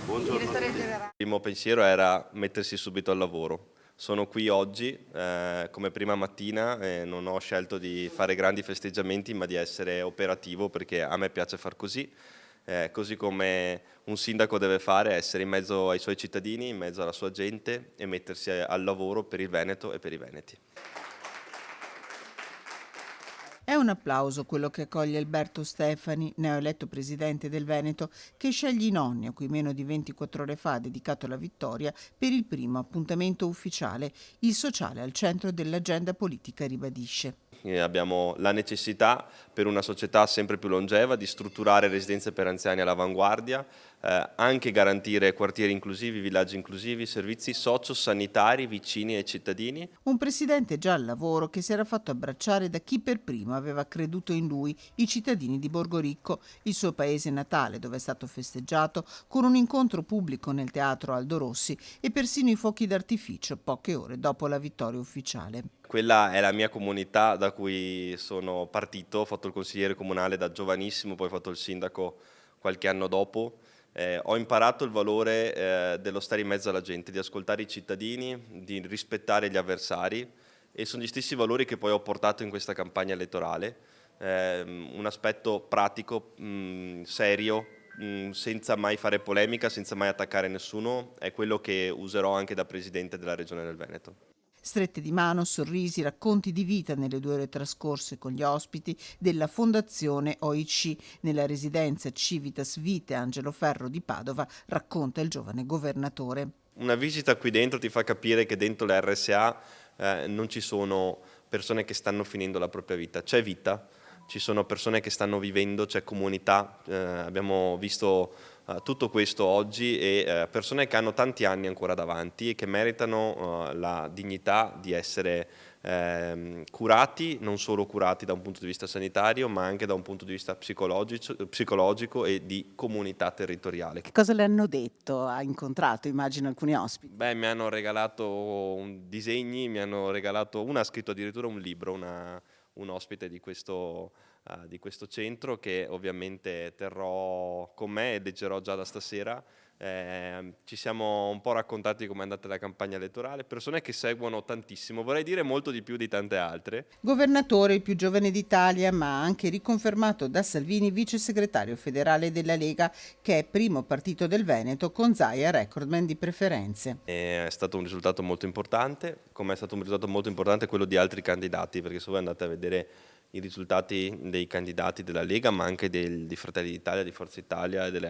Buongiorno a tutti. generale. Il primo pensiero era mettersi subito al lavoro. Sono qui oggi come prima mattina e non ho scelto di fare grandi festeggiamenti ma di essere operativo perché a me piace far così, così come un sindaco deve fare, essere in mezzo ai suoi cittadini, in mezzo alla sua gente e mettersi al lavoro per il Veneto e per i veneti. È un applauso quello che accoglie Alberto Stefani, neoeletto presidente del Veneto, che sceglie i nonni, a cui meno di 24 ore fa ha dedicato la vittoria per il primo appuntamento ufficiale. Il sociale al centro dell'agenda politica, ribadisce. Abbiamo la necessità per una società sempre più longeva di strutturare residenze per anziani all'avanguardia, anche garantire quartieri inclusivi, villaggi inclusivi, servizi socio-sanitari vicini ai cittadini. Un presidente già al lavoro che si era fatto abbracciare da chi per primo aveva creduto in lui, i cittadini di Borgoricco, il suo paese natale, dove è stato festeggiato con un incontro pubblico nel teatro Aldo Rossi e persino i fuochi d'artificio poche ore dopo la vittoria ufficiale. Quella è la mia comunità da cui sono partito, ho fatto il consigliere comunale da giovanissimo, poi ho fatto il sindaco qualche anno dopo. Ho imparato il valore dello stare in mezzo alla gente, di ascoltare i cittadini, di rispettare gli avversari e sono gli stessi valori che poi ho portato in questa campagna elettorale. Un aspetto pratico, serio, senza mai fare polemica, senza mai attaccare nessuno, è quello che userò anche da presidente della Regione del Veneto. Strette di mano, sorrisi, racconti di vita nelle 2 ore trascorse con gli ospiti della Fondazione OIC nella residenza Civitas Vite Angelo Ferro di Padova, racconta il giovane governatore. Una visita qui dentro ti fa capire che dentro le RSA non ci sono persone che stanno finendo la propria vita, c'è vita, ci sono persone che stanno vivendo, c'è comunità, abbiamo visto tutto questo oggi e persone che hanno tanti anni ancora davanti e che meritano la dignità di essere curati, non solo curati da un punto di vista sanitario, ma anche da un punto di vista psicologico e di comunità territoriale. Che cosa le hanno detto? Ha incontrato, immagino, alcuni ospiti. Beh, mi hanno regalato disegni, mi hanno regalato, una ha scritto addirittura un libro, un ospite di questo centro che ovviamente terrò con me e leggerò già da stasera. Ci siamo un po' raccontati come è andata la campagna elettorale, persone che seguono tantissimo, vorrei dire molto di più di tante altre. Governatore, il più giovane d'Italia, ma anche riconfermato da Salvini vice segretario federale della Lega, che è primo partito del Veneto con Zaia recordman di preferenze. È stato un risultato molto importante, come è stato un risultato molto importante quello di altri candidati, perché se voi andate a vedere i risultati dei candidati della Lega, ma anche di Fratelli d'Italia, di Forza Italia e delle